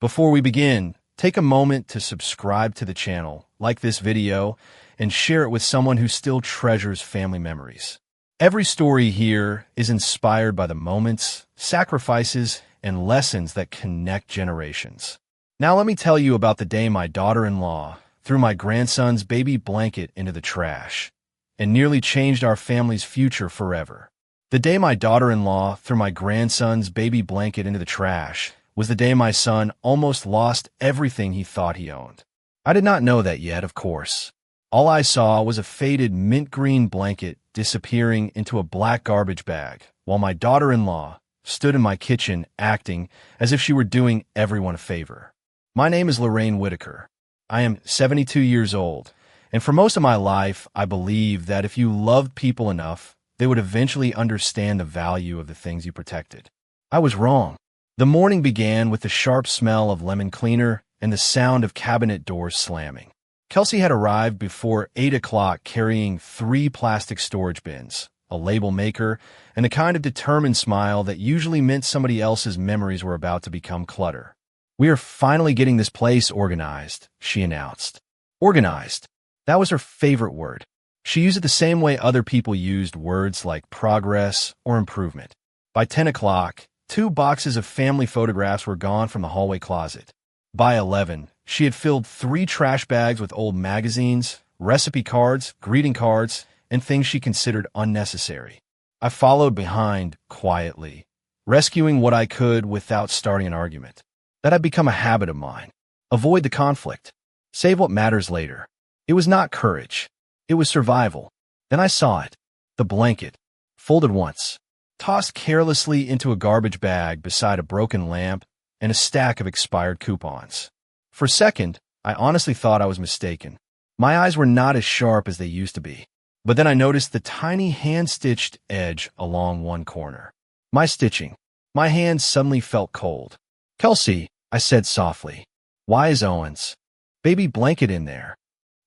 Before we begin, take a moment to subscribe to the channel, like this video, and share it with someone who still treasures family memories. Every story here is inspired by the moments, sacrifices, and lessons that connect generations. Now let me tell you about the day my daughter-in-law threw my grandson's baby blanket into the trash and nearly changed our family's future forever. The day my daughter-in-law threw my grandson's baby blanket into the trash was the day my son almost lost everything he thought he owned. I did not know that yet, of course. All I saw was a faded mint green blanket disappearing into a black garbage bag, while my daughter-in-law stood in my kitchen acting as if she were doing everyone a favor. My name is Lorraine Whitaker. I am 72 years old, and for most of my life, I believed that if you loved people enough, they would eventually understand the value of the things you protected. I was wrong. The morning began with the sharp smell of lemon cleaner and the sound of cabinet doors slamming. Kelsey had arrived before 8 o'clock carrying 3 plastic storage bins, a label maker, and the kind of determined smile that usually meant somebody else's memories were about to become clutter. "We are finally getting this place organized," she announced. Organized. That was her favorite word. She used it the same way other people used words like progress or improvement. By 10 o'clock, 2 boxes of family photographs were gone from the hallway closet. By 11, she had filled 3 trash bags with old magazines, recipe cards, greeting cards, and things she considered unnecessary. I followed behind quietly, rescuing what I could without starting an argument. That had become a habit of mine. Avoid the conflict. Save what matters later. It was not courage. It was survival. Then I saw it. The blanket. Folded once. Tossed carelessly into a garbage bag beside a broken lamp and a stack of expired coupons. For a second, I honestly thought I was mistaken. My eyes were not as sharp as they used to be. But then I noticed the tiny hand-stitched edge along one corner. My stitching. My hands suddenly felt cold. "Kelsey," I said softly, "why is Owen's baby blanket in there?"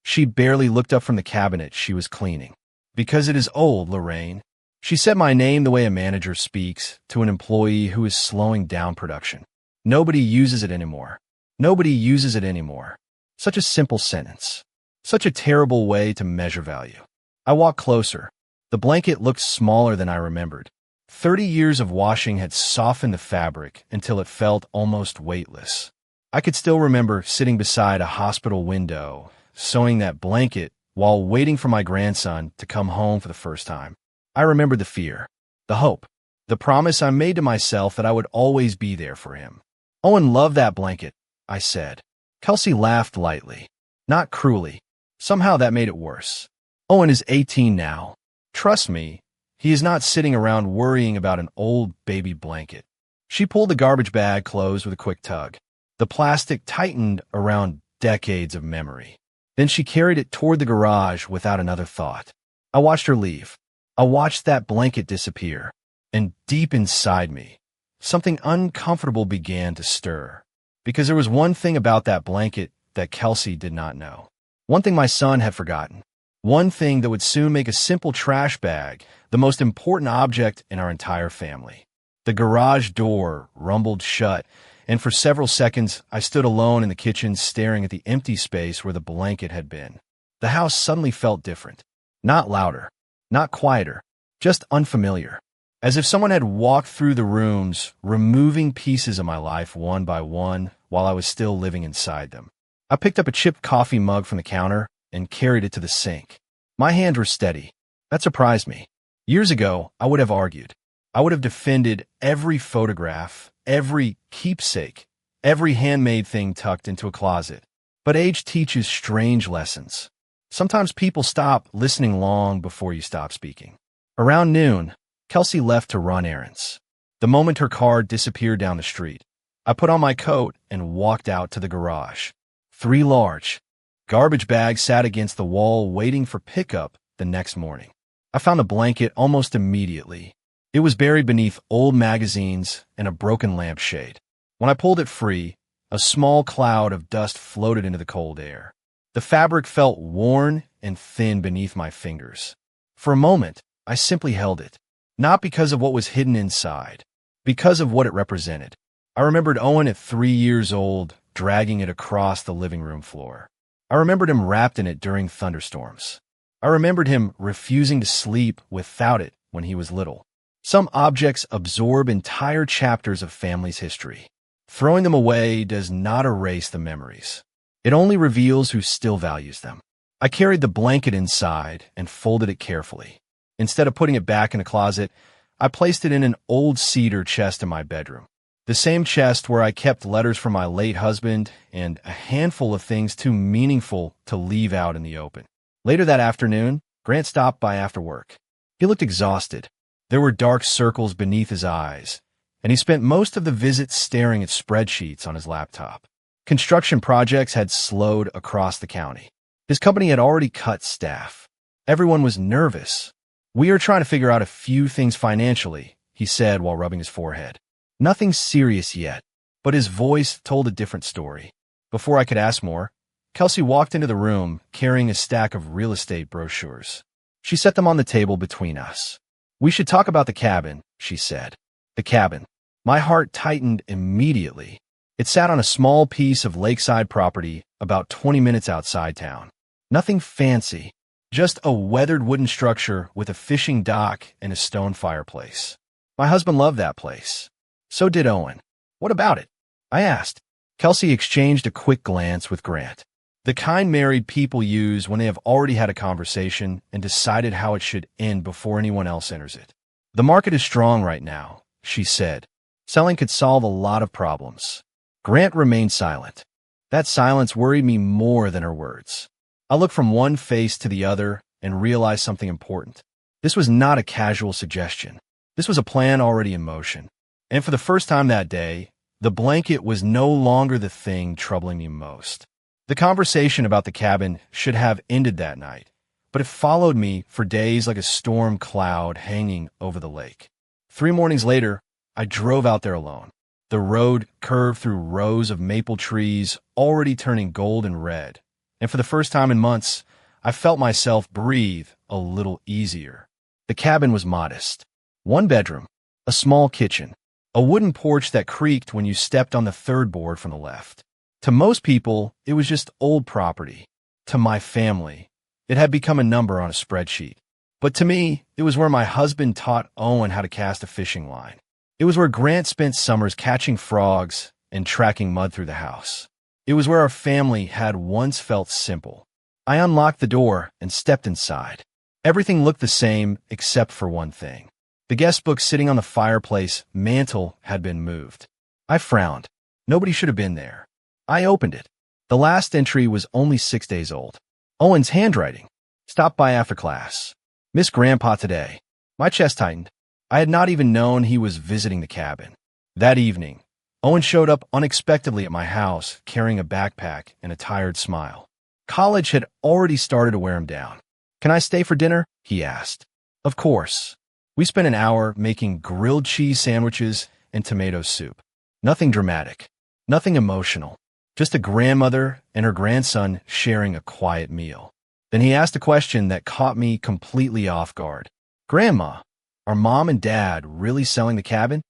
She barely looked up from the cabinet she was cleaning. "Because it is old, Lorraine." She said my name the way a manager speaks to an employee who is slowing down production. Nobody uses it anymore. Nobody uses it anymore. Such a simple sentence. Such a terrible way to measure value. I walked closer. The blanket looked smaller than I remembered. 30 years of washing had softened the fabric until it felt almost weightless. I could still remember sitting beside a hospital window, sewing that blanket while waiting for my grandson to come home for the first time. I remembered the fear, the hope, the promise I made to myself that I would always be there for him. "Owen loved that blanket," I said. Kelsey laughed lightly, not cruelly. Somehow that made it worse. "Owen is 18 now. Trust me, he is not sitting around worrying about an old baby blanket." She pulled the garbage bag closed with a quick tug. The plastic tightened around decades of memory. Then she carried it toward the garage without another thought. I watched her leave. I watched that blanket disappear, and deep inside me, something uncomfortable began to stir. Because there was one thing about that blanket that Kelsey did not know. One thing my son had forgotten. One thing that would soon make a simple trash bag the most important object in our entire family. The garage door rumbled shut, and for several seconds I stood alone in the kitchen staring at the empty space where the blanket had been. The house suddenly felt different. Not louder. Not quieter, just unfamiliar. As if someone had walked through the rooms, removing pieces of my life one by one while I was still living inside them. I picked up a chipped coffee mug from the counter and carried it to the sink. My hands were steady. That surprised me. Years ago, I would have argued. I would have defended every photograph, every keepsake, every handmade thing tucked into a closet. But age teaches strange lessons. Sometimes people stop listening long before you stop speaking. Around noon, Kelsey left to run errands. The moment her car disappeared down the street, I put on my coat and walked out to the garage. 3 large garbage bags sat against the wall waiting for pickup the next morning. I found the blanket almost immediately. It was buried beneath old magazines and a broken lampshade. When I pulled it free, a small cloud of dust floated into the cold air. The fabric felt worn and thin beneath my fingers. For a moment, I simply held it, not because of what was hidden inside, because of what it represented. I remembered Owen at 3 years old, dragging it across the living room floor. I remembered him wrapped in it during thunderstorms. I remembered him refusing to sleep without it when he was little. Some objects absorb entire chapters of family's history. Throwing them away does not erase the memories. It only reveals who still values them. I carried the blanket inside and folded it carefully. Instead of putting it back in a closet, I placed it in an old cedar chest in my bedroom. The same chest where I kept letters from my late husband and a handful of things too meaningful to leave out in the open. Later that afternoon, Grant stopped by after work. He looked exhausted. There were dark circles beneath his eyes, and he spent most of the visit staring at spreadsheets on his laptop. Construction projects had slowed across the county. His company had already cut staff. Everyone was nervous. "We are trying to figure out a few things financially," he said while rubbing his forehead. Nothing serious yet, but his voice told a different story. Before I could ask more, Kelsey walked into the room carrying a stack of real estate brochures. She set them on the table between us. "We should talk about the cabin," she said. The cabin. My heart tightened immediately. It sat on a small piece of lakeside property about 20 minutes outside town. Nothing fancy, just a weathered wooden structure with a fishing dock and a stone fireplace. My husband loved that place. So did Owen. "What about it?" I asked. Kelsey exchanged a quick glance with Grant. The kind married people use when they have already had a conversation and decided how it should end before anyone else enters it. "The market is strong right now," she said. "Selling could solve a lot of problems." Grant remained silent. That silence worried me more than her words. I looked from one face to the other and realized something important. This was not a casual suggestion. This was a plan already in motion. And for the first time that day, the blanket was no longer the thing troubling me most. The conversation about the cabin should have ended that night, but it followed me for days like a storm cloud hanging over the lake. 3 mornings later, I drove out there alone. The road curved through rows of maple trees already turning gold and red, and for the first time in months, I felt myself breathe a little easier. The cabin was modest. 1 bedroom, a small kitchen, a wooden porch that creaked when you stepped on the third board from the left. To most people, it was just old property. To my family, it had become a number on a spreadsheet. But to me, it was where my husband taught Owen how to cast a fishing line. It was where Grant spent summers catching frogs and tracking mud through the house. It was where our family had once felt simple. I unlocked the door and stepped inside. Everything looked the same except for one thing. The guest book sitting on the fireplace mantel had been moved. I frowned. Nobody should have been there. I opened it. The last entry was only 6 days old. Owen's handwriting. "Stopped by after class. Miss Grandpa today." My chest tightened. I had not even known he was visiting the cabin. That evening, Owen showed up unexpectedly at my house carrying a backpack and a tired smile. College had already started to wear him down. "Can I stay for dinner?" he asked. Of course. We spent an hour making grilled cheese sandwiches and tomato soup. Nothing dramatic. Nothing emotional. Just a grandmother and her grandson sharing a quiet meal. Then he asked a question that caught me completely off guard. "Grandma, are Mom and Dad really selling the cabin?"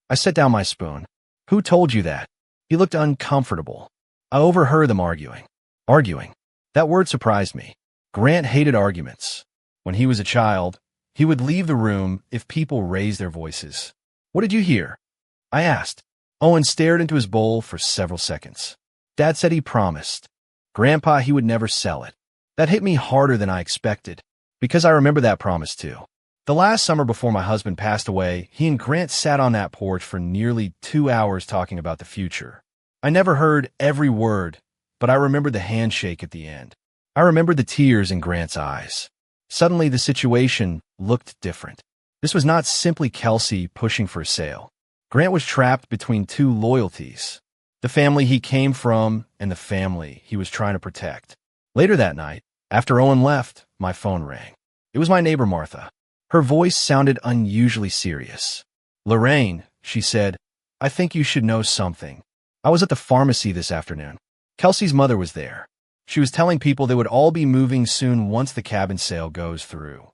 I set down my spoon. "Who told you that?" He looked uncomfortable. I overheard them arguing. Arguing. That word surprised me. Grant hated arguments. When he was a child, he would leave the room if people raised their voices. "What did you hear?" I asked. Owen stared into his bowl for several seconds. "Dad said he promised. Grandpa, he would never sell it." That hit me harder than I expected, because I remember that promise too. The last summer before my husband passed away, he and Grant sat on that porch for nearly 2 hours talking about the future. I never heard every word, but I remembered the handshake at the end. I remembered the tears in Grant's eyes. Suddenly, the situation looked different. This was not simply Kelsey pushing for a sale. Grant was trapped between 2 loyalties, the family he came from and the family he was trying to protect. Later that night, after Owen left, my phone rang. It was my neighbor Martha. Her voice sounded unusually serious. "Lorraine," she said, "I think you should know something. I was at the pharmacy this afternoon. Kelsey's mother was there. She was telling people they would all be moving soon once the cabin sale goes through."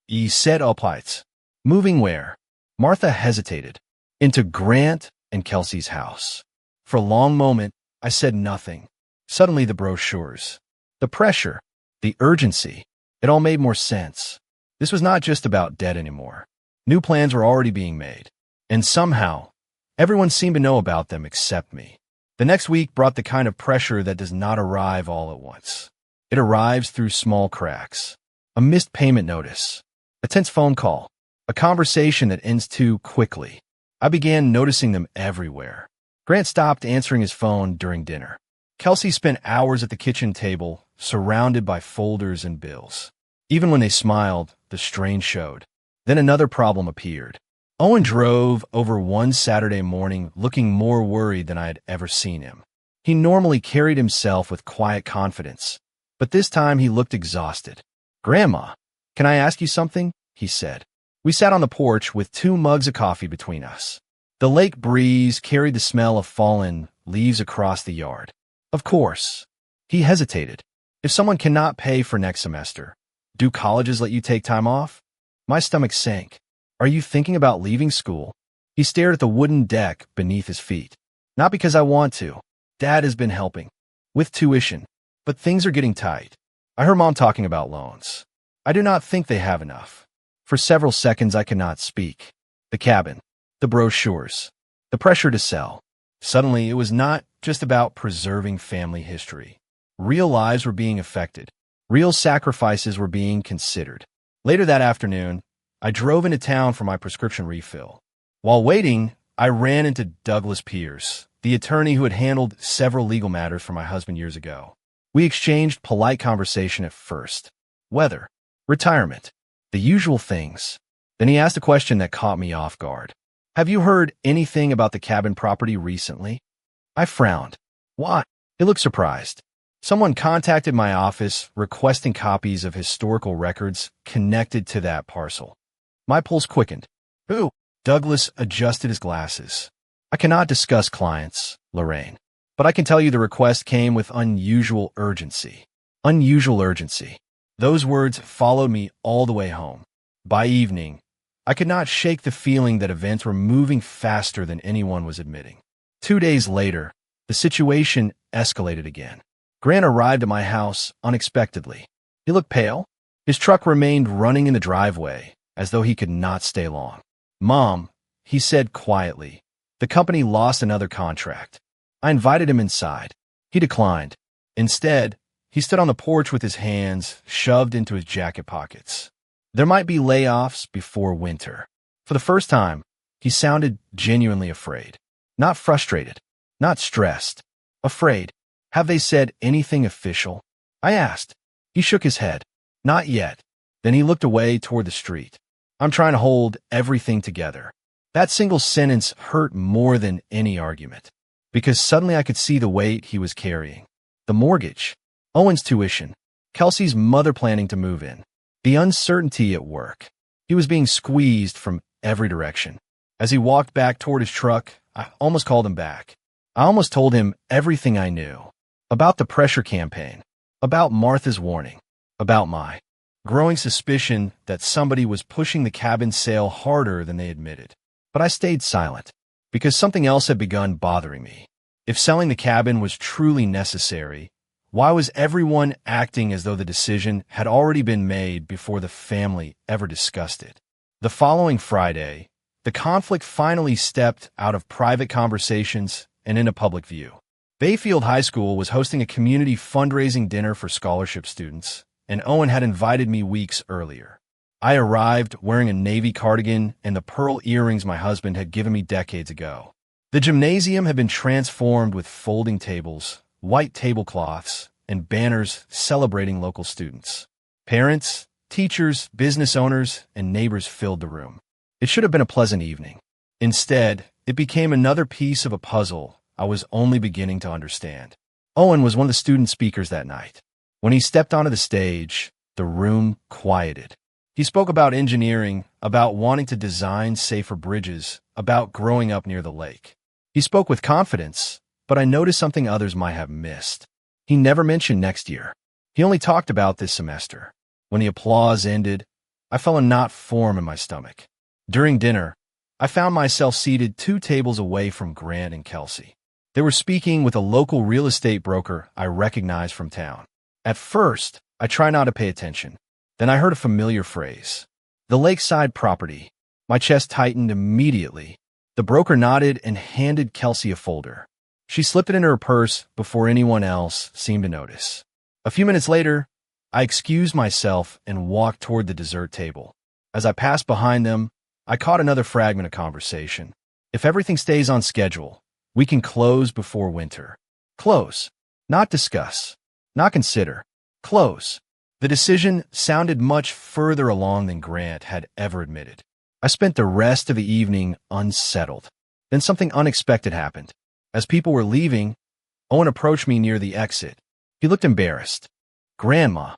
"He said oppites." "Moving where?" Martha hesitated. "Into Grant and Kelsey's house. For a long moment, I said nothing. Suddenly the brochures, the pressure, the urgency, it all made more sense. This was not just about debt anymore. New plans were already being made. And somehow, everyone seemed to know about them except me. The next week brought the kind of pressure that does not arrive all at once. It arrives through small cracks. A missed payment notice, a tense phone call, a conversation that ends too quickly. I began noticing them everywhere. Grant stopped answering his phone during dinner. Kelsey spent hours at the kitchen table, surrounded by folders and bills. Even when they smiled, the strain showed. Then another problem appeared. Owen drove over one Saturday morning looking more worried than I had ever seen him. He normally carried himself with quiet confidence, but this time he looked exhausted. "Grandma, can I ask you something?" he said. We sat on the porch with 2 mugs of coffee between us. The lake breeze carried the smell of fallen leaves across the yard. Of course. He hesitated. "If someone cannot pay for next semester, do colleges let you take time off?" My stomach sank. "Are you thinking about leaving school?" He stared at the wooden deck beneath his feet. "Not because I want to. Dad has been helping. With tuition. But things are getting tight. I heard Mom talking about loans. I do not think they have enough." For several seconds I could not speak. The cabin. The brochures. The pressure to sell. Suddenly, it was not just about preserving family history. Real lives were being affected. Real sacrifices were being considered. Later that afternoon, I drove into town for my prescription refill. While waiting, I ran into Douglas Pierce, the attorney who had handled several legal matters for my husband years ago. We exchanged polite conversation at first. Weather, retirement, the usual things. Then he asked a question that caught me off guard. "Have you heard anything about the cabin property recently?" I frowned. "Why?" He looked surprised. "Someone contacted my office requesting copies of historical records connected to that parcel." My pulse quickened. "Who?" Douglas adjusted his glasses. "I cannot discuss clients, Lorraine, but I can tell you the request came with unusual urgency." Unusual urgency. Those words followed me all the way home. By evening, I could not shake the feeling that events were moving faster than anyone was admitting. 2 days later, the situation escalated again. Grant arrived at my house unexpectedly. He looked pale. His truck remained running in the driveway, as though he could not stay long. "Mom," he said quietly, "the company lost another contract." I invited him inside. He declined. Instead, he stood on the porch with his hands shoved into his jacket pockets. There might be layoffs before winter. For the first time, he sounded genuinely afraid. Not frustrated, not stressed. Afraid. "Have they said anything official?" I asked. He shook his head. "Not yet." Then he looked away toward the street. "I'm trying to hold everything together." That single sentence hurt more than any argument, because suddenly I could see the weight he was carrying. The mortgage, Owen's tuition, Kelsey's mother planning to move in, the uncertainty at work. He was being squeezed from every direction. As he walked back toward his truck, I almost called him back. I almost told him everything I knew. About the pressure campaign, about Martha's warning, about my growing suspicion that somebody was pushing the cabin sale harder than they admitted. But I stayed silent, because something else had begun bothering me. If selling the cabin was truly necessary, why was everyone acting as though the decision had already been made before the family ever discussed it? The following Friday, the conflict finally stepped out of private conversations and into public view. Bayfield High School was hosting a community fundraising dinner for scholarship students, and Owen had invited me weeks earlier. I arrived wearing a navy cardigan and the pearl earrings my husband had given me decades ago. The gymnasium had been transformed with folding tables, white tablecloths, and banners celebrating local students. Parents, teachers, business owners, and neighbors filled the room. It should have been a pleasant evening. Instead, it became another piece of a puzzle I was only beginning to understand. Owen was one of the student speakers that night. When he stepped onto the stage, the room quieted. He spoke about engineering, about wanting to design safer bridges, about growing up near the lake. He spoke with confidence, but I noticed something others might have missed. He never mentioned next year. He only talked about this semester. When the applause ended, I felt a knot form in my stomach. During dinner, I found myself seated 2 tables away from Grant and Kelsey. They were speaking with a local real estate broker I recognized from town. At first, I tried not to pay attention. Then I heard a familiar phrase. The lakeside property. My chest tightened immediately. The broker nodded and handed Kelsey a folder. She slipped it into her purse before anyone else seemed to notice. A few minutes later, I excused myself and walked toward the dessert table. As I passed behind them, I caught another fragment of conversation. If everything stays on schedule, we can close before winter. Close. Not discuss. Not consider. Close. The decision sounded much further along than Grant had ever admitted. I spent the rest of the evening unsettled. Then something unexpected happened. As people were leaving, Owen approached me near the exit. He looked embarrassed. "Grandma,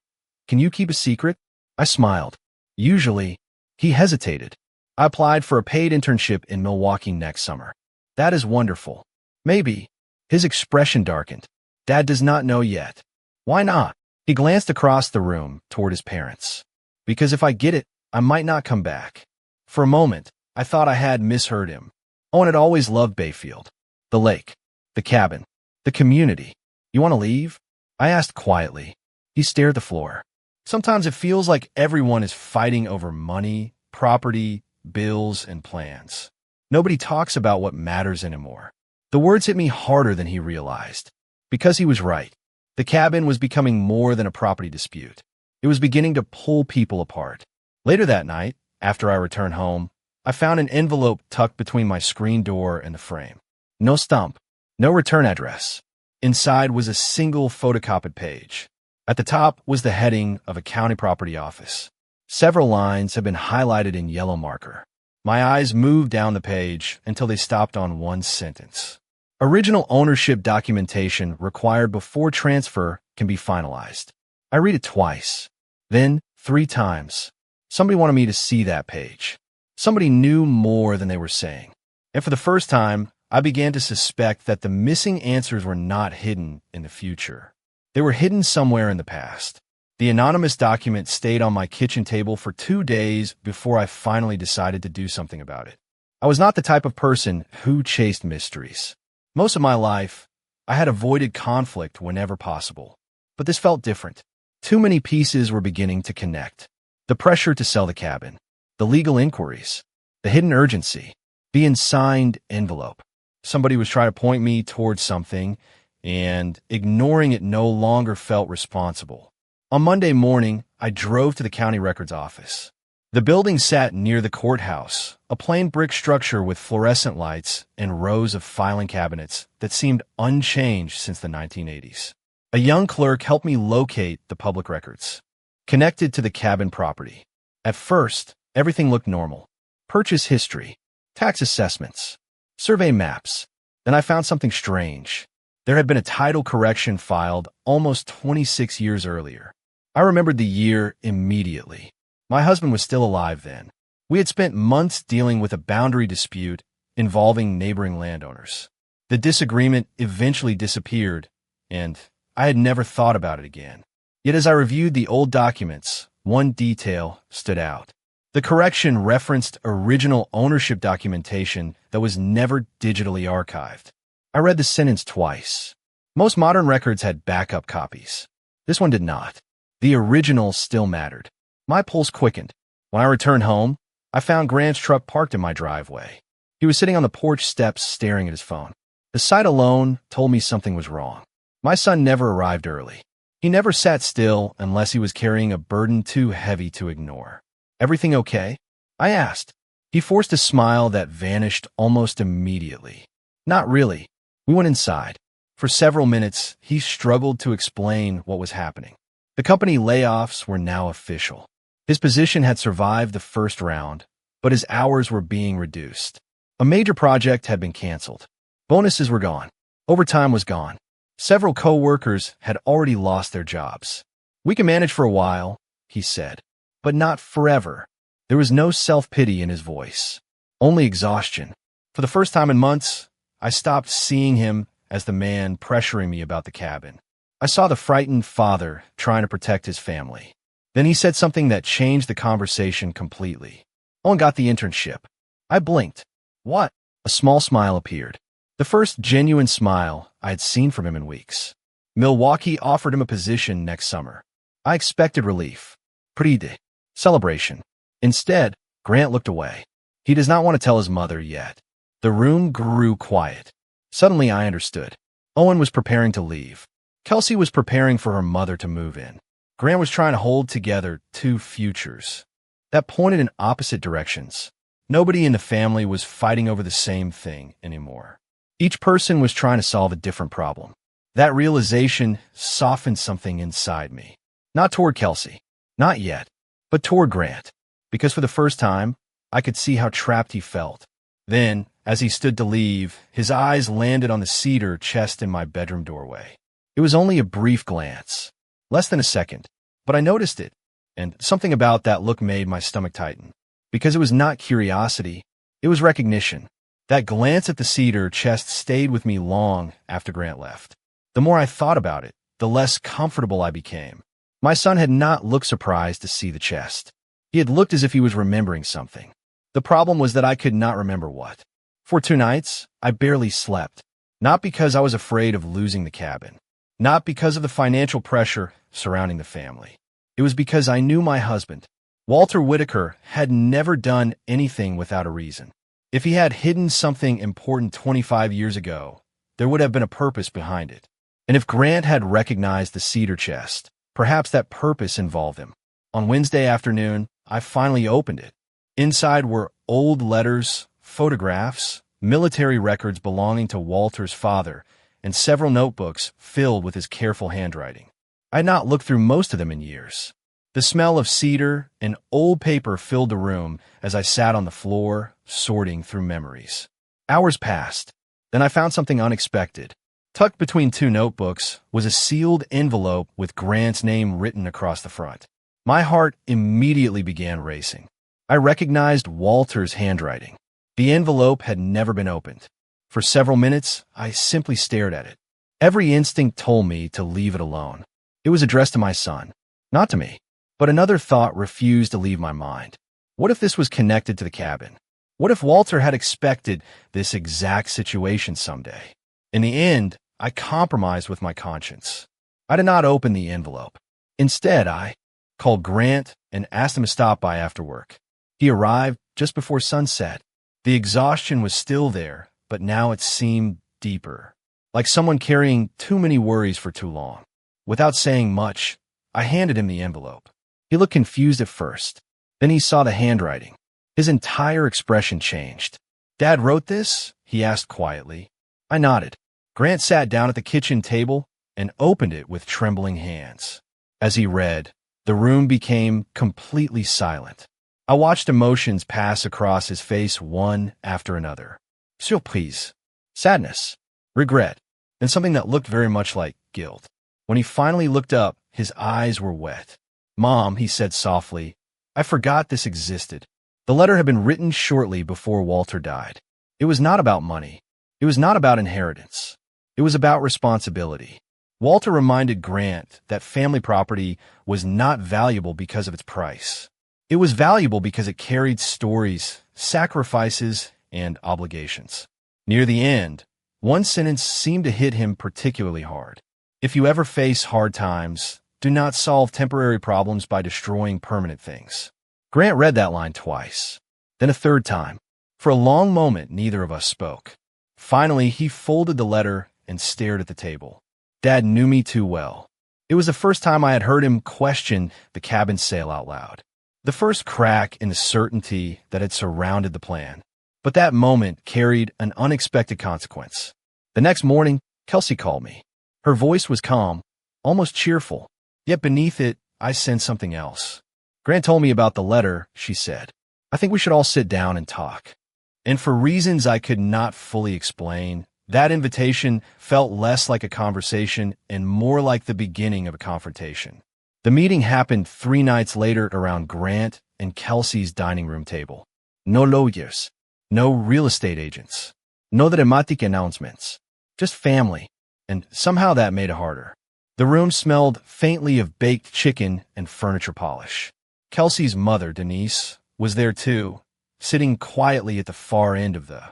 can you keep a secret?" I smiled. Usually, he hesitated. "I applied for a paid internship in Milwaukee next summer." "That is wonderful." "Maybe." His expression darkened. "Dad does not know yet." "Why not?" He glanced across the room toward his parents. "Because if I get it, I might not come back." For a moment, I thought I had misheard him. Owen had always loved Bayfield. The lake. The cabin. The community. "You want to leave?" I asked quietly. He stared at the floor. "Sometimes it feels like everyone is fighting over money, property, bills, and plans. Nobody talks about what matters anymore." The words hit me harder than he realized. Because he was right. The cabin was becoming more than a property dispute. It was beginning to pull people apart. Later that night, after I returned home, I found an envelope tucked between my screen door and the frame. No stump. No return address. Inside was a single photocopied page. At the top was the heading of a county property office. Several lines had been highlighted in yellow marker. My eyes moved down the page until they stopped on one sentence. Original ownership documentation required before transfer can be finalized. I read it twice, then 3 times. Somebody wanted me to see that page. Somebody knew more than they were saying. And for the first time, I began to suspect that the missing answers were not hidden in the future. They were hidden somewhere in the past. The anonymous document stayed on my kitchen table for 2 days before I finally decided to do something about it. I was not the type of person who chased mysteries. Most of my life, I had avoided conflict whenever possible. But this felt different. Too many pieces were beginning to connect. The pressure to sell the cabin, the legal inquiries, the hidden urgency, the unsigned envelope. Somebody was trying to point me towards something, and ignoring it no longer felt responsible. On Monday morning, I drove to the county records office. The building sat near the courthouse, a plain brick structure with fluorescent lights and rows of filing cabinets that seemed unchanged since the 1980s. A young clerk helped me locate the public records, connected to the cabin property. At first, everything looked normal. Purchase history, tax assessments, survey maps. Then I found something strange. There had been a title correction filed almost 26 years earlier. I remembered the year immediately. My husband was still alive then. We had spent months dealing with a boundary dispute involving neighboring landowners. The disagreement eventually disappeared, and I had never thought about it again. Yet as I reviewed the old documents, one detail stood out. The correction referenced original ownership documentation that was never digitally archived. I read the sentence twice. Most modern records had backup copies. This one did not. The original still mattered. My pulse quickened. When I returned home, I found Grant's truck parked in my driveway. He was sitting on the porch steps staring at his phone. The sight alone told me something was wrong. My son never arrived early. He never sat still unless he was carrying a burden too heavy to ignore. "Everything okay?" I asked. He forced a smile that vanished almost immediately. "Not really." We went inside. For several minutes, he struggled to explain what was happening. The company layoffs were now official. His position had survived the first round, but his hours were being reduced. A major project had been canceled. Bonuses were gone. Overtime was gone. Several co-workers had already lost their jobs. "We can manage for a while," he said, "but not forever." There was no self-pity in his voice, only exhaustion. For the first time in months, I stopped seeing him as the man pressuring me about the cabin. I saw the frightened father trying to protect his family. Then he said something that changed the conversation completely. "Owen got the internship." I blinked. What? A small smile appeared. The first genuine smile I had seen from him in weeks. Milwaukee offered him a position next summer. I expected relief. Prix de celebration. Instead, Grant looked away. He does not want to tell his mother yet. The room grew quiet. Suddenly I understood. Owen was preparing to leave. Kelsey was preparing for her mother to move in. Grant was trying to hold together two futures that pointed in opposite directions. Nobody in the family was fighting over the same thing anymore. Each person was trying to solve a different problem. That realization softened something inside me. Not toward Kelsey, not yet, but toward Grant, because for the first time, I could see how trapped he felt. Then, as he stood to leave, his eyes landed on the cedar chest in my bedroom doorway. It was only a brief glance, less than a second, but I noticed it, and something about that look made my stomach tighten. Because it was not curiosity, it was recognition. That glance at the cedar chest stayed with me long after Grant left. The more I thought about it, the less comfortable I became. My son had not looked surprised to see the chest. He had looked as if he was remembering something. The problem was that I could not remember what. For 2 nights, I barely slept. Not because I was afraid of losing the cabin. Not because of the financial pressure surrounding the family. It was because I knew my husband, Walter Whitaker, had never done anything without a reason. If he had hidden something important 25 years ago, there would have been a purpose behind it. And if Grant had recognized the cedar chest, perhaps that purpose involved him. On Wednesday afternoon, I finally opened it. Inside were old letters, photographs, military records belonging to Walter's father, and several notebooks filled with his careful handwriting. I had not looked through most of them in years. The smell of cedar and old paper filled the room as I sat on the floor, sorting through memories. Hours passed. Then I found something unexpected. Tucked between 2 notebooks was a sealed envelope with Grant's name written across the front. My heart immediately began racing. I recognized Walter's handwriting. The envelope had never been opened. For several minutes, I simply stared at it. Every instinct told me to leave it alone. It was addressed to my son, not to me. But another thought refused to leave my mind. What if this was connected to the cabin? What if Walter had expected this exact situation someday? In the end, I compromised with my conscience. I did not open the envelope. Instead, I called Grant and asked him to stop by after work. He arrived just before sunset. The exhaustion was still there, but now it seemed deeper, like someone carrying too many worries for too long. Without saying much, I handed him the envelope. He looked confused at first. Then he saw the handwriting. His entire expression changed. "Dad wrote this?" he asked quietly. I nodded. Grant sat down at the kitchen table and opened it with trembling hands. As he read, the room became completely silent. I watched emotions pass across his face one after another. Surprise, sadness, regret, and something that looked very much like guilt. When he finally looked up, his eyes were wet. "Mom," he said softly, "I forgot this existed." The letter had been written shortly before Walter died. It was not about money. It was not about inheritance. It was about responsibility. Walter reminded Grant that family property was not valuable because of its price. It was valuable because it carried stories, sacrifices, and obligations. Near the end, one sentence seemed to hit him particularly hard. If you ever face hard times, do not solve temporary problems by destroying permanent things. Grant read that line twice, then a third time. For a long moment, neither of us spoke. Finally, he folded the letter and stared at the table. Dad knew me too well. It was the first time I had heard him question the cabin sale out loud. The first crack in the certainty that had surrounded the plan. But that moment carried an unexpected consequence. The next morning, Kelsey called me. Her voice was calm, almost cheerful. Yet beneath it, I sensed something else. "Grant told me about the letter," she said. "I think we should all sit down and talk." And for reasons I could not fully explain, that invitation felt less like a conversation and more like the beginning of a confrontation. The meeting happened 3 nights later around Grant and Kelsey's dining room table. No lawyers, no real estate agents, no dramatic announcements, just family, and somehow that made it harder. The room smelled faintly of baked chicken and furniture polish. Kelsey's mother, Denise, was there too, sitting quietly at the far end of the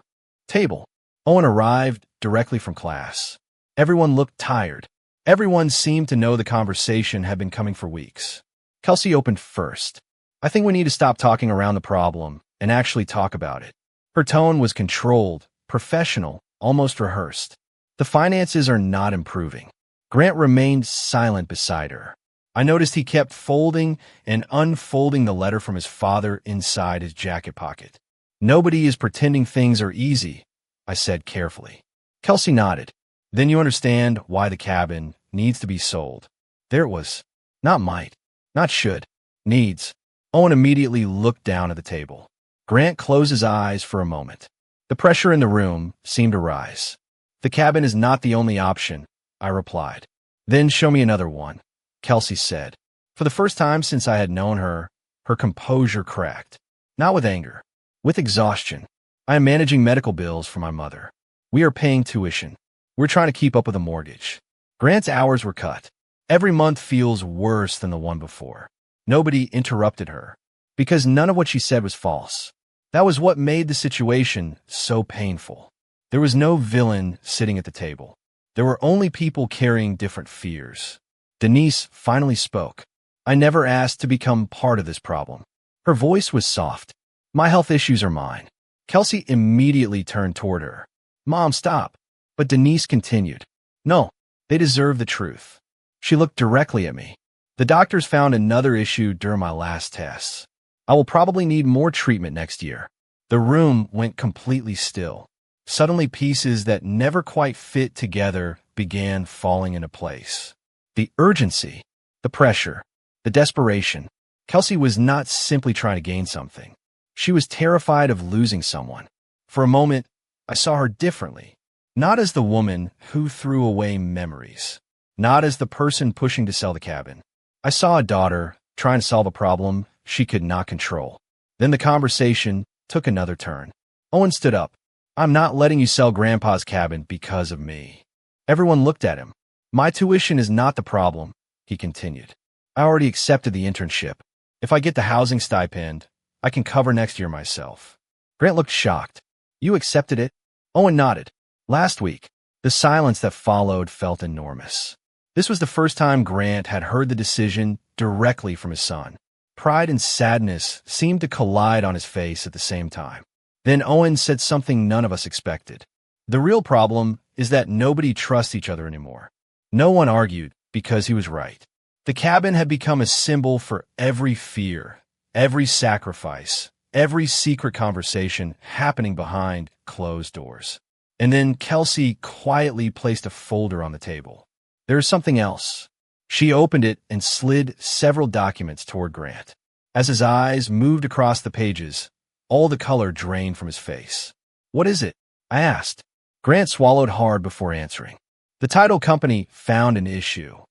table. Owen arrived directly from class. Everyone looked tired. Everyone seemed to know the conversation had been coming for weeks. Kelsey opened first. "I think we need to stop talking around the problem and actually talk about it." Her tone was controlled, professional, almost rehearsed. "The finances are not improving." Grant remained silent beside her. I noticed he kept folding and unfolding the letter from his father inside his jacket pocket. "Nobody is pretending things are easy," I said carefully. Kelsey nodded. "Then you understand why the cabin needs to be sold." There it was. Not might, not should, needs. Owen immediately looked down at the table. Grant closed his eyes for a moment. The pressure in the room seemed to rise. "The cabin is not the only option," I replied. "Then show me another one," Kelsey said. For the first time since I had known her, her composure cracked. Not with anger, with exhaustion. "I am managing medical bills for my mother. We are paying tuition. We're trying to keep up with a mortgage." Grant's hours were cut. Every month feels worse than the one before. Nobody interrupted her, because none of what she said was false. That was what made the situation so painful. There was no villain sitting at the table. There were only people carrying different fears. Denise finally spoke. "I never asked to become part of this problem." Her voice was soft. "My health issues are mine." Kelsey immediately turned toward her. "Mom, stop." But Denise continued. "No, they deserve the truth." She looked directly at me. "The doctors found another issue during my last tests. I will probably need more treatment next year." The room went completely still. Suddenly, pieces that never quite fit together began falling into place. The urgency, the pressure, the desperation. Kelsey was not simply trying to gain something. She was terrified of losing someone. For a moment, I saw her differently. Not as the woman who threw away memories. Not as the person pushing to sell the cabin. I saw a daughter trying to solve a problem she could not control. Then the conversation took another turn. Owen stood up. "I'm not letting you sell Grandpa's cabin because of me." Everyone looked at him. "My tuition is not the problem," he continued. "I already accepted the internship. If I get the housing stipend, I can cover next year myself." Grant looked shocked. "You accepted it?" Owen nodded. "Last week." The silence that followed felt enormous. This was the first time Grant had heard the decision directly from his son. Pride and sadness seemed to collide on his face at the same time. Then Owen said something none of us expected. "The real problem is that nobody trusts each other anymore." No one argued because he was right. The cabin had become a symbol for every fear, every sacrifice, every secret conversation happening behind closed doors. And then Kelsey quietly placed a folder on the table. "There is something else." She opened it and slid several documents toward Grant. As his eyes moved across the pages, all the color drained from his face. "What is it?" I asked. Grant swallowed hard before answering. "The title company found an issue."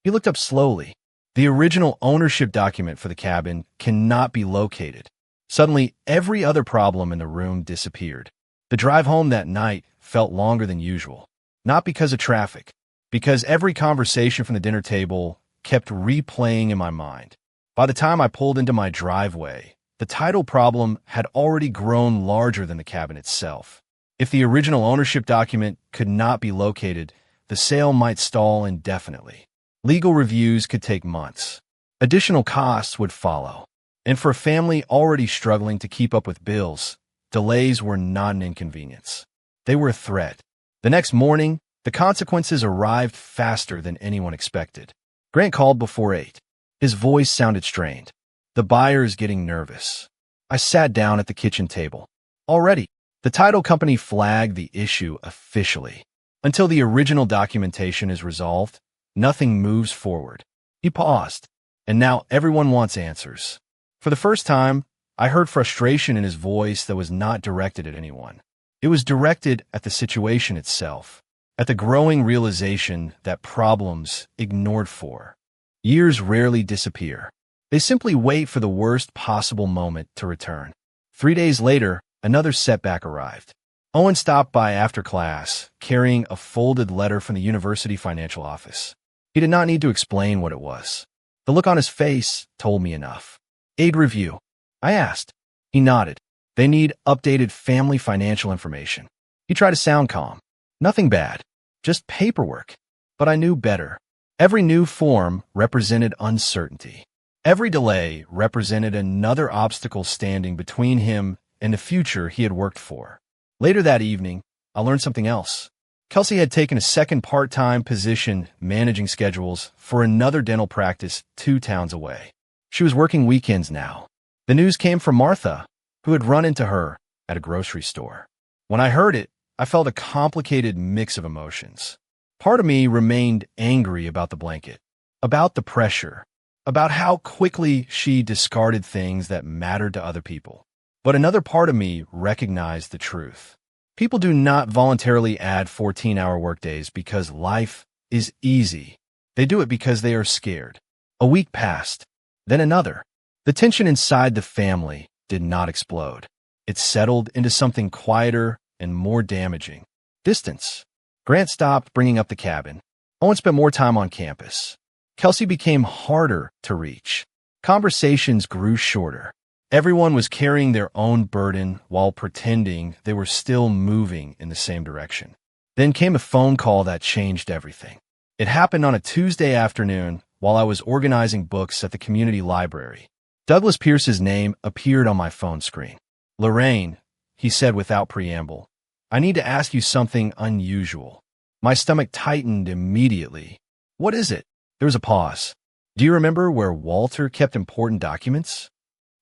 He looked up slowly. "The original ownership document for the cabin cannot be located." Suddenly, every other problem in the room disappeared. The drive home that night felt longer than usual. Not because of traffic, because every conversation from the dinner table kept replaying in my mind. By the time I pulled into my driveway, the title problem had already grown larger than the cabin itself. If the original ownership document could not be located, the sale might stall indefinitely. Legal reviews could take months. Additional costs would follow. And for a family already struggling to keep up with bills, delays were not an inconvenience. They were a threat. The next morning, the consequences arrived faster than anyone expected. Grant called before 8. His voice sounded strained. "The buyer is getting nervous." I sat down at the kitchen table. Already, the title company flagged the issue officially. Until the original documentation is resolved, nothing moves forward. He paused. "And now everyone wants answers." For the first time, I heard frustration in his voice that was not directed at anyone. It was directed at the situation itself, at the growing realization that problems ignored for years rarely disappear. They simply wait for the worst possible moment to return. 3 days later, another setback arrived. Owen stopped by after class, carrying a folded letter from the university financial office. He did not need to explain what it was. The look on his face told me enough. "Aid review?" I asked. He nodded. They need updated family financial information. He tried to sound calm. Nothing bad, just paperwork. But I knew better. Every new form represented uncertainty. Every delay represented another obstacle standing between him and the future he had worked for. Later that evening, I learned something else. Kelsey had taken a second part-time position managing schedules for another dental practice 2 towns away. She was working weekends now. The news came from Martha, who had run into her at a grocery store. When I heard it, I felt a complicated mix of emotions. Part of me remained angry about the blanket, about the pressure, about how quickly she discarded things that mattered to other people. But another part of me recognized the truth. People do not voluntarily add 14-hour workdays because life is easy. They do it because they are scared. A week passed, then another. The tension inside the family did not explode. It settled into something quieter and more damaging. Distance. Grant stopped bringing up the cabin. Owen spent more time on campus. Kelsey became harder to reach. Conversations grew shorter. Everyone was carrying their own burden while pretending they were still moving in the same direction. Then came a phone call that changed everything. It happened on a Tuesday afternoon while I was organizing books at the community library. Douglas Pierce's name appeared on my phone screen. "Lorraine," he said without preamble, "I need to ask you something unusual." My stomach tightened immediately. "What is it?" There was a pause. "Do you remember where Walter kept important documents?"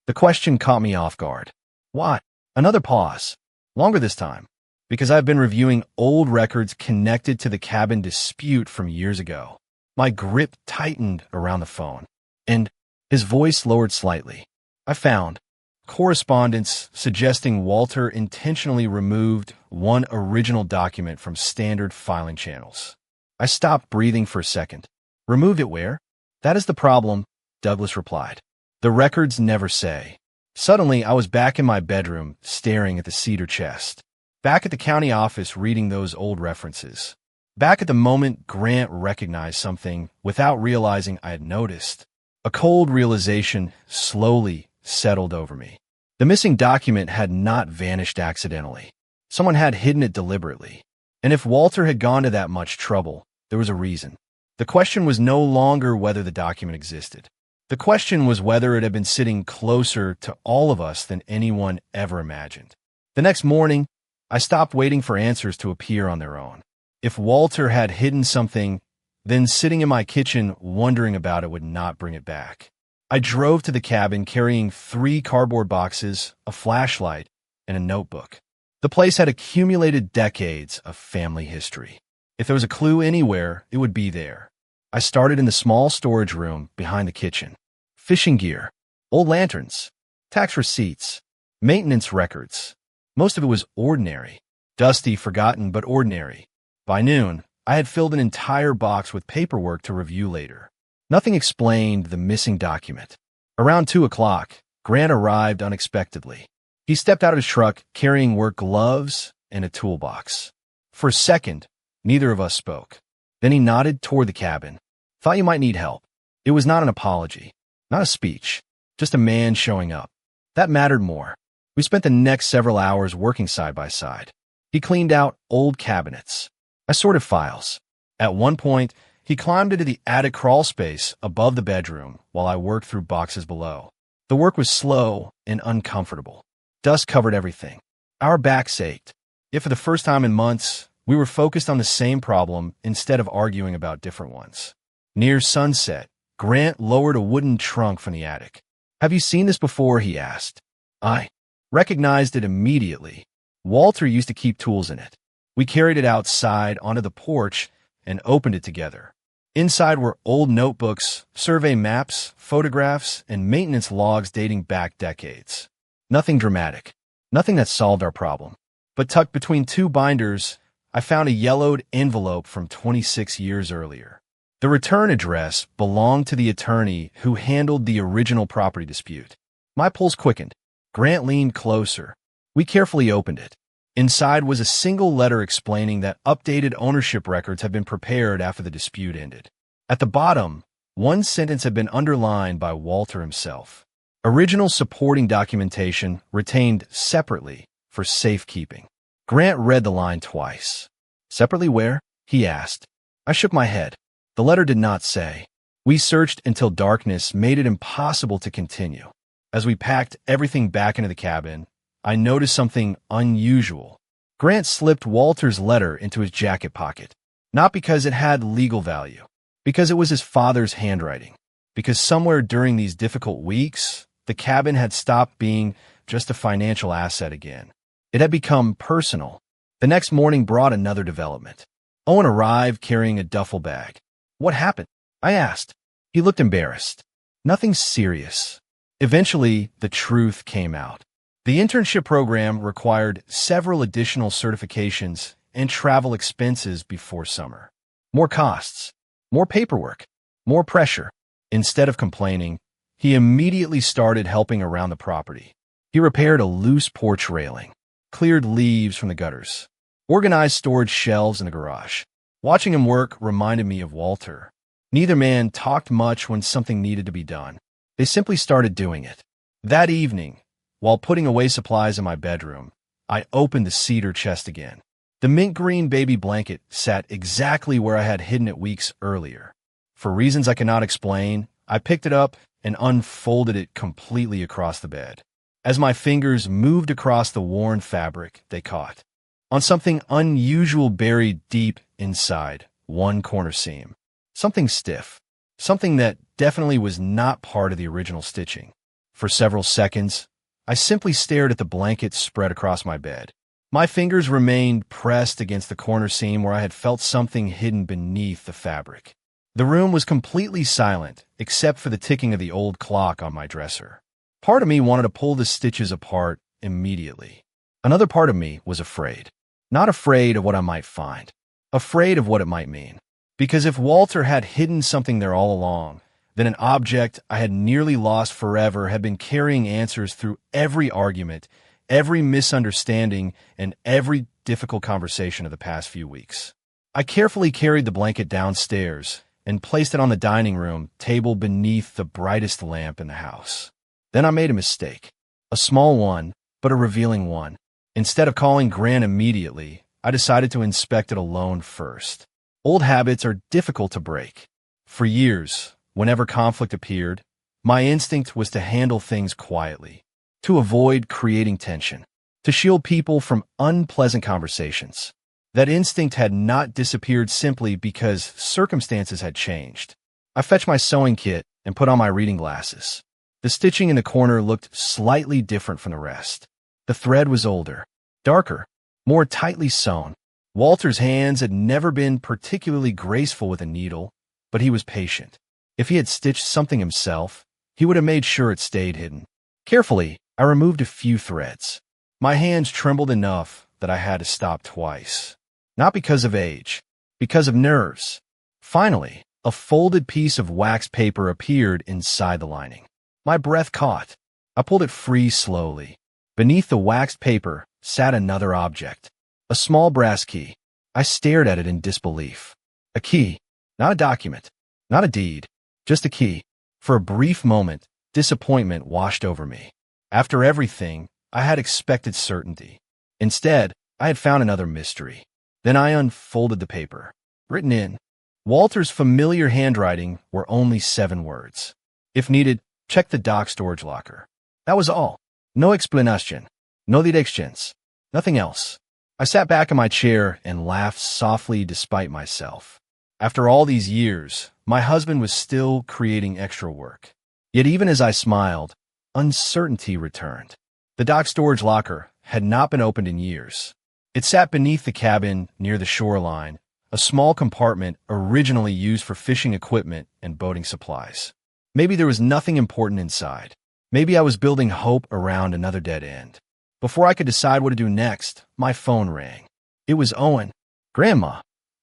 The question caught me off guard. "What?" Another pause. Longer this time, because I've been reviewing old records connected to the cabin dispute from years ago. My grip tightened around the phone, and his voice lowered slightly. I found correspondence suggesting Walter intentionally removed one original document from standard filing channels. I stopped breathing for a second. "Removed it where?" "That is the problem," Douglas replied. "The records never say." Suddenly, I was back in my bedroom, staring at the cedar chest. Back at the county office, reading those old references. Back at the moment Grant recognized something without realizing I had noticed. A cold realization slowly settled over me. The missing document had not vanished accidentally. Someone had hidden it deliberately. And if Walter had gone to that much trouble, there was a reason. The question was no longer whether the document existed. The question was whether it had been sitting closer to all of us than anyone ever imagined. The next morning, I stopped waiting for answers to appear on their own. If Walter had hidden something, then sitting in my kitchen wondering about it would not bring it back. I drove to the cabin carrying 3 cardboard boxes, a flashlight, and a notebook. The place had accumulated decades of family history. If there was a clue anywhere, it would be there. I started in the small storage room behind the kitchen. Fishing gear, old lanterns, tax receipts, maintenance records. Most of it was ordinary. Dusty, forgotten, but ordinary. By noon, I had filled an entire box with paperwork to review later. Nothing explained the missing document. Around 2 o'clock, Grant arrived unexpectedly. He stepped out of his truck carrying work gloves and a toolbox. For a second, neither of us spoke. Then he nodded toward the cabin. "Thought you might need help." It was not an apology, not a speech, just a man showing up. That mattered more. We spent the next several hours working side by side. He cleaned out old cabinets. I sorted files. At one point, he climbed into the attic crawl space above the bedroom while I worked through boxes below. The work was slow and uncomfortable. Dust covered everything. Our backs ached. Yet for the first time in months, we were focused on the same problem instead of arguing about different ones. Near sunset, Grant lowered a wooden trunk from the attic. "Have you seen this before?" he asked. I recognized it immediately. Walter used to keep tools in it. We carried it outside onto the porch and opened it together. Inside were old notebooks, survey maps, photographs, and maintenance logs dating back decades. Nothing dramatic, nothing that solved our problem. But tucked between 2 binders, I found a yellowed envelope from 26 years earlier. The return address belonged to the attorney who handled the original property dispute. My pulse quickened. Grant leaned closer. We carefully opened it. Inside was a single letter explaining that updated ownership records had been prepared after the dispute ended. At the bottom, one sentence had been underlined by Walter himself. Original supporting documentation retained separately for safekeeping. Grant read the line twice. Separately where? He asked. I shook my head. The letter did not say. We searched until darkness made it impossible to continue. As we packed everything back into the cabin, I noticed something unusual. Grant slipped Walter's letter into his jacket pocket. Not because it had legal value, because it was his father's handwriting. Because somewhere during these difficult weeks, the cabin had stopped being just a financial asset again. It had become personal. The next morning brought another development. Owen arrived carrying a duffel bag. What happened? I asked. He looked embarrassed. Nothing serious. Eventually, the truth came out. The internship program required several additional certifications and travel expenses before summer. More costs, more paperwork, more pressure. Instead of complaining, he immediately started helping around the property. He repaired a loose porch railing, cleared leaves from the gutters, organized storage shelves in the garage. Watching him work reminded me of Walter. Neither man talked much when something needed to be done. They simply started doing it. That evening, while putting away supplies in my bedroom, I opened the cedar chest again. The mint green baby blanket sat exactly where I had hidden it weeks earlier. For reasons I cannot explain, I picked it up and unfolded it completely across the bed. As my fingers moved across the worn fabric, they caught on something unusual buried deep inside one corner seam. Something stiff. Something that definitely was not part of the original stitching. For several seconds, I simply stared at the blanket spread across my bed. My fingers remained pressed against the corner seam where I had felt something hidden beneath the fabric. The room was completely silent, except for the ticking of the old clock on my dresser. Part of me wanted to pull the stitches apart immediately. Another part of me was afraid. Not afraid of what I might find. Afraid of what it might mean. Because if Walter had hidden something there all along, then an object I had nearly lost forever had been carrying answers through every argument, every misunderstanding, and every difficult conversation of the past few weeks. I carefully carried the blanket downstairs and placed it on the dining room table beneath the brightest lamp in the house. Then I made a mistake. A small one, but a revealing one. Instead of calling Grant immediately, I decided to inspect it alone first. Old habits are difficult to break. For years, whenever conflict appeared, my instinct was to handle things quietly, to avoid creating tension, to shield people from unpleasant conversations. That instinct had not disappeared simply because circumstances had changed. I fetched my sewing kit and put on my reading glasses. The stitching in the corner looked slightly different from the rest. The thread was older, darker, more tightly sewn. Walter's hands had never been particularly graceful with a needle, but he was patient. If he had stitched something himself, he would have made sure it stayed hidden. Carefully, I removed a few threads. My hands trembled enough that I had to stop twice. Not because of age, because of nerves. Finally, a folded piece of wax paper appeared inside the lining. My breath caught. I pulled it free slowly. Beneath the waxed paper sat another object. A small brass key. I stared at it in disbelief. A key, not a document, not a deed, just a key. For a brief moment, disappointment washed over me. After everything, I had expected certainty. Instead, I had found another mystery. Then I unfolded the paper. Written in Walter's familiar handwriting were only 7 words. If needed, check the dock storage locker. That was all. No explanation. No directions. Nothing else. I sat back in my chair and laughed softly despite myself. After all these years, my husband was still creating extra work. Yet even as I smiled, uncertainty returned. The dock storage locker had not been opened in years. It sat beneath the cabin near the shoreline, a small compartment originally used for fishing equipment and boating supplies. Maybe there was nothing important inside. Maybe I was building hope around another dead end. Before I could decide what to do next, my phone rang. It was Owen. "Grandma,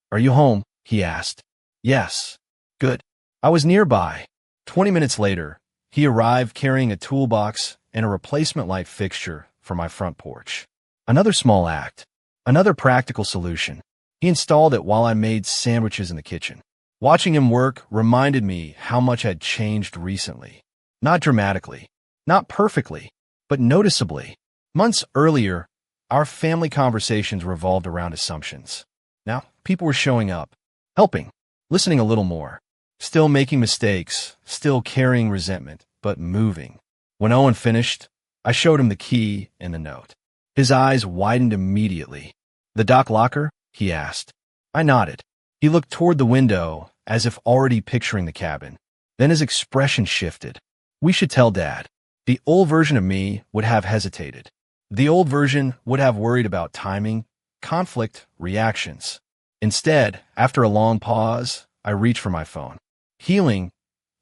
are you home?" he asked. "Yes." "Good." I was nearby. 20 minutes later, he arrived carrying a toolbox and a replacement light fixture for my front porch. Another small act. Another practical solution. He installed it while I made sandwiches in the kitchen. Watching him work reminded me how much had changed recently. Not dramatically, Not perfectly, but noticeably. Months earlier, our family conversations revolved around assumptions. Now, people were showing up, helping, listening a little more, still making mistakes, still carrying resentment, but moving. When Owen finished, I showed him the key and the note. His eyes widened immediately. "The dock locker?" he asked. I nodded. He looked toward the window, as if already picturing the cabin. Then his expression shifted. "We should tell Dad." The old version of me would have hesitated. The old version would have worried about timing, conflict, reactions. Instead, after a long pause, I reached for my phone. Healing,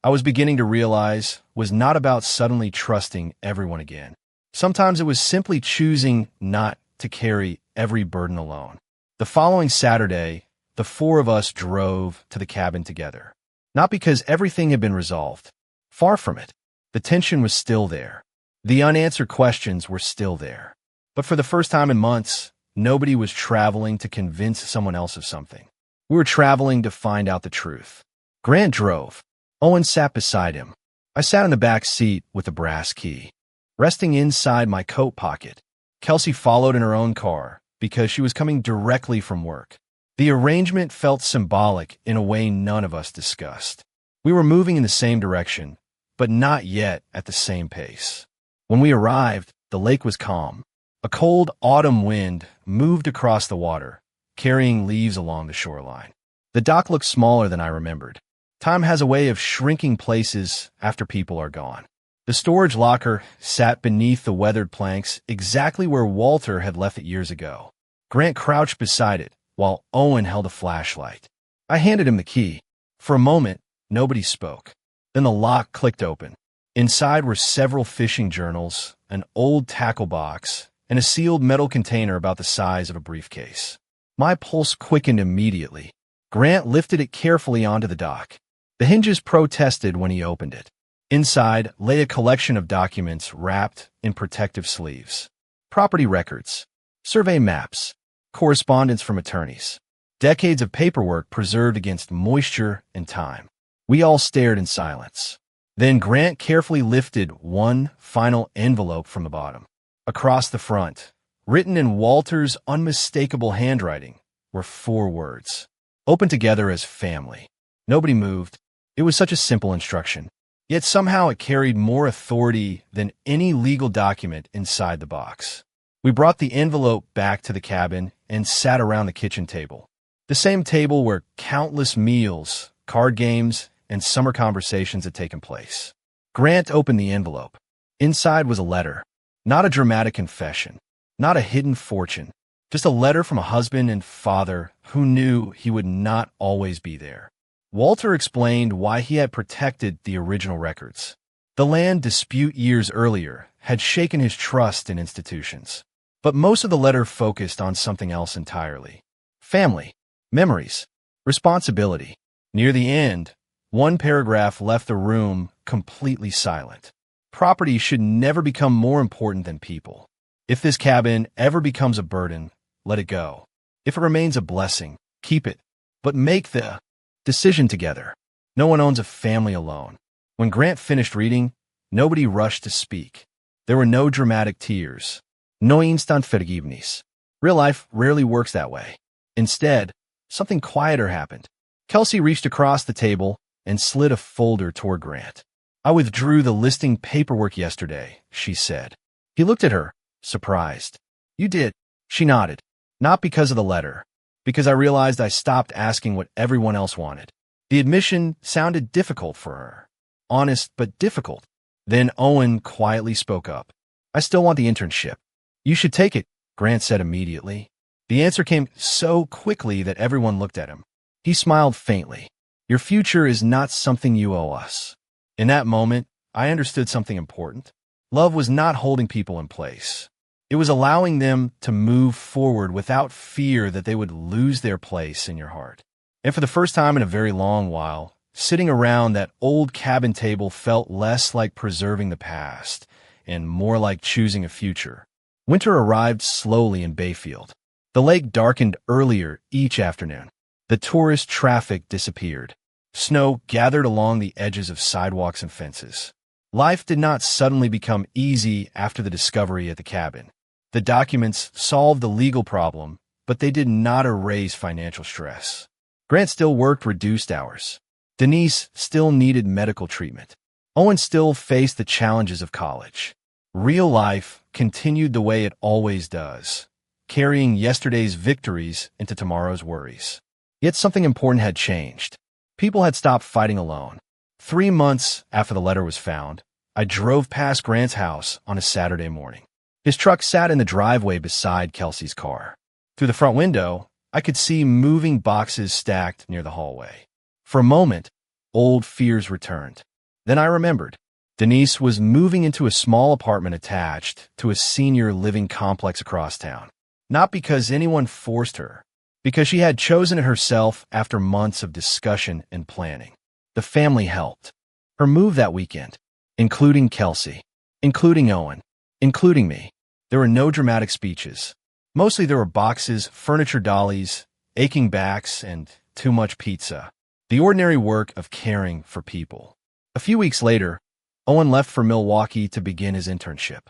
I was beginning to realize, was not about suddenly trusting everyone again. Sometimes it was simply choosing not to carry every burden alone. The following Saturday, the four of us drove to the cabin together. Not because everything had been resolved. Far from it. The tension was still there. The unanswered questions were still there. But for the first time in months, nobody was traveling to convince someone else of something. We were traveling to find out the truth. Grant drove. Owen sat beside him. I sat in the back seat with the brass key, resting inside my coat pocket. Kelsey followed in her own car because she was coming directly from work. The arrangement felt symbolic in a way none of us discussed. We were moving in the same direction, but not yet at the same pace. When we arrived, the lake was calm. A cold autumn wind moved across the water, carrying leaves along the shoreline. The dock looked smaller than I remembered. Time has a way of shrinking places after people are gone. The storage locker sat beneath the weathered planks exactly where Walter had left it years ago. Grant crouched beside it, while Owen held a flashlight. I handed him the key. For a moment, nobody spoke. Then the lock clicked open. Inside were several fishing journals, an old tackle box, and a sealed metal container about the size of a briefcase. My pulse quickened immediately. Grant lifted it carefully onto the dock. The hinges protested when he opened it. Inside lay a collection of documents wrapped in protective sleeves. Property records, survey maps, correspondence from attorneys, decades of paperwork preserved against moisture and time. We all stared in silence. Then Grant carefully lifted one final envelope from the bottom. Across the front, written in Walter's unmistakable handwriting, were 4 words. Open together as family. Nobody moved. It was such a simple instruction. Yet somehow it carried more authority than any legal document inside the box. We brought the envelope back to the cabin and sat around the kitchen table. The same table where countless meals, card games, and summer conversations had taken place. Grant opened the envelope. Inside was a letter. Not a dramatic confession. Not a hidden fortune. Just a letter from a husband and father who knew he would not always be there. Walter explained why he had protected the original records. The land dispute years earlier had shaken his trust in institutions. But most of the letter focused on something else entirely. Family, memories, responsibility. Near the end, one paragraph left the room completely silent. Property should never become more important than people. If this cabin ever becomes a burden, let it go. If it remains a blessing, keep it. But make the decision together. No one owns a family alone. When Grant finished reading, nobody rushed to speak. There were no dramatic tears. No instant vergiffnis. Real life rarely works that way. Instead, something quieter happened. Kelsey reached across the table and slid a folder toward Grant. "I withdrew the listing paperwork yesterday," she said. He looked at her, surprised. "You did?" She nodded. "Not because of the letter. Because I realized I stopped asking what everyone else wanted." The admission sounded difficult for her. Honest, but difficult. Then Owen quietly spoke up. "I still want the internship." "You should take it," Grant said immediately. The answer came so quickly that everyone looked at him. He smiled faintly. "Your future is not something you owe us." In that moment, I understood something important. Love was not holding people in place. It was allowing them to move forward without fear that they would lose their place in your heart. And for the first time in a very long while, sitting around that old cabin table felt less like preserving the past and more like choosing a future. Winter arrived slowly in Bayfield. The lake darkened earlier each afternoon. The tourist traffic disappeared. Snow gathered along the edges of sidewalks and fences. Life did not suddenly become easy after the discovery at the cabin. The documents solved the legal problem, but they did not erase financial stress. Grant still worked reduced hours. Denise still needed medical treatment. Owen still faced the challenges of college. Real life continued the way it always does, carrying yesterday's victories into tomorrow's worries. Yet something important had changed. People had stopped fighting alone. 3 months after the letter was found, I drove past Grant's house on a Saturday morning. His truck sat in the driveway beside Kelsey's car. Through the front window, I could see moving boxes stacked near the hallway. For a moment, old fears returned. Then I remembered. Denise was moving into a small apartment attached to a senior living complex across town. Not because anyone forced her, because she had chosen it herself after months of discussion and planning. The family helped. Her move that weekend, including Kelsey, including Owen, including me. There were no dramatic speeches. Mostly there were boxes, furniture dollies, aching backs, and too much pizza. The ordinary work of caring for people. A few weeks later, Owen left for Milwaukee to begin his internship.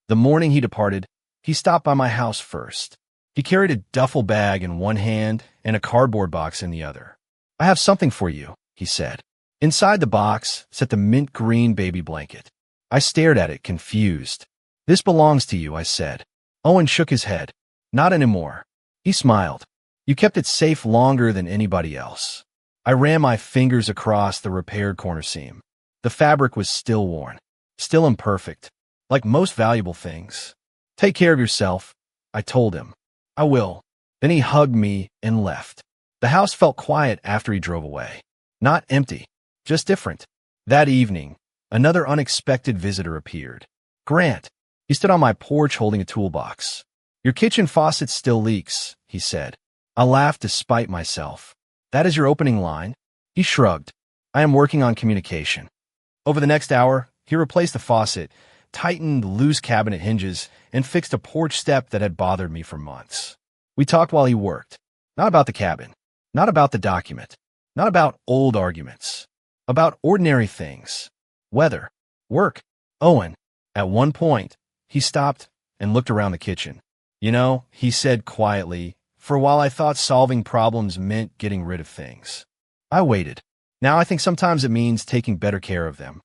The morning he departed, he stopped by my house first. He carried a duffel bag in one hand and a cardboard box in the other. "I have something for you," he said. Inside the box sat the mint green baby blanket. I stared at it, confused. "This belongs to you," I said. Owen shook his head. "Not anymore." He smiled. "You kept it safe longer than anybody else." I ran my fingers across the repaired corner seam. The fabric was still worn, still imperfect, like most valuable things. "Take care of yourself," I told him. "I will." Then he hugged me and left. The house felt quiet after he drove away. Not empty, just different. That evening, another unexpected visitor appeared. Grant. He stood on my porch holding a toolbox. "Your kitchen faucet still leaks," he said. I laughed despite myself. "That is your opening line?" He shrugged. "I am working on communication." Over the next hour, he replaced the faucet, tightened loose cabinet hinges, and fixed a porch step that had bothered me for months. We talked while he worked. Not about the cabin. Not about the document. Not about old arguments. About ordinary things. Weather. Work. Owen. At one point, he stopped and looked around the kitchen. "You know," he said quietly, "for a while I thought solving problems meant getting rid of things." I waited. Now I think sometimes it means taking better care of them.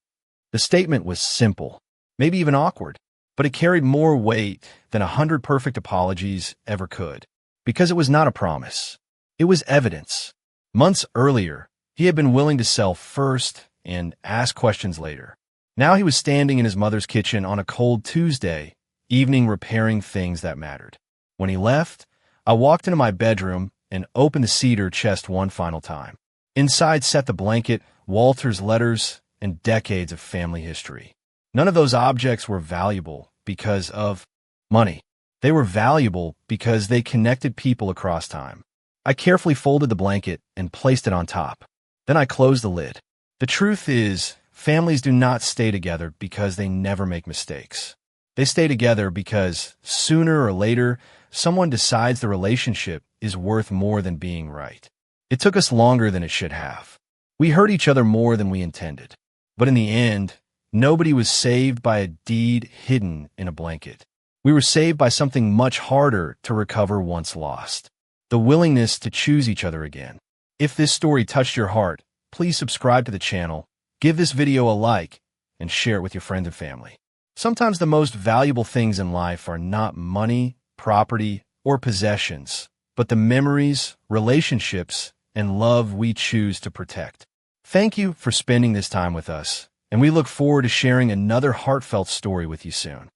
The statement was simple, maybe even awkward, but it carried more weight than 100 perfect apologies ever could. Because it was not a promise. It was evidence. Months earlier, he had been willing to sell first and ask questions later. Now he was standing in his mother's kitchen on a cold Tuesday evening repairing things that mattered. When he left, I walked into my bedroom and opened the cedar chest one final time. Inside sat the blanket, Walter's letters, and decades of family history. None of those objects were valuable because of money. They were valuable because they connected people across time. I carefully folded the blanket and placed it on top. Then I closed the lid. The truth is, families do not stay together because they never make mistakes. They stay together because, sooner or later, someone decides the relationship is worth more than being right. It took us longer than it should have. We hurt each other more than we intended. But in the end, nobody was saved by a deed hidden in a blanket. We were saved by something much harder to recover once lost. The willingness to choose each other again. If this story touched your heart, please subscribe to the channel, give this video a like, and share it with your friends and family. Sometimes the most valuable things in life are not money, property, or possessions, but the memories, relationships, and love we choose to protect. Thank you for spending this time with us, and we look forward to sharing another heartfelt story with you soon.